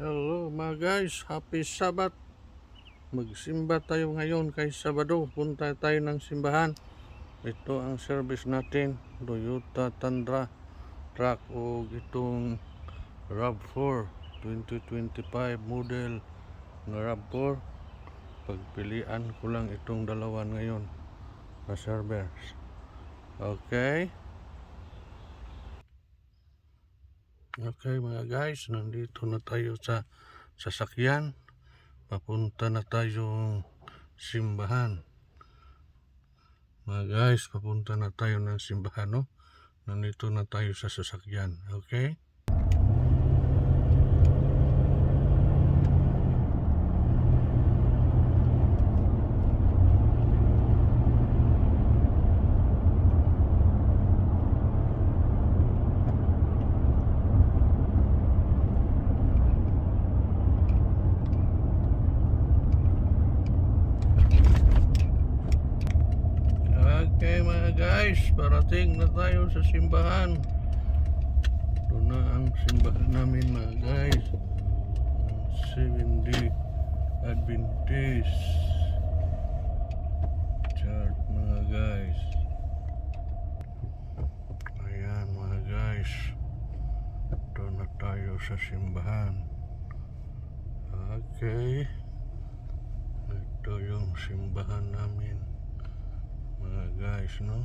Hello mga guys, happy Sabbath. Magsimba tayo ngayon kay Sabado. Punta tayo ng simbahan. Ito ang service natin, Toyota Tundra truck o itong RAV4 2025 model ng RAV4. Pagpilian ko lang itong dalawan ngayon na servers. Okay mga guys, nandito na tayo sa sasakyan. Papunta na tayong simbahan. Mga guys, papunta na tayo ng simbahan, no? Nandito na tayo sa sasakyan, okay? Okay mga guys, parating na tayo sa simbahan. Ito na ang simbahan namin mga guys, ang Seventh-day Adventist Church mga guys. Ayan mga guys, ito na tayo sa simbahan. Okay, ito yung simbahan namin mga guys, no?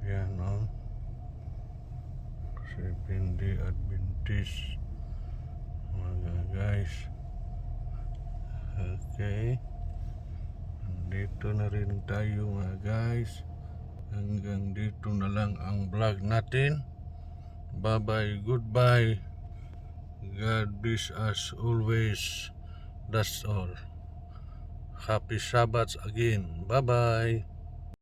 Yan, no? Seventh-day Adventist mga guys. Okay, dito na rin tayo mga guys. Hanggang dito na lang ang vlog natin. Bye bye, goodbye, God bless us always. That's all. Happy Sabbath again. Bye bye.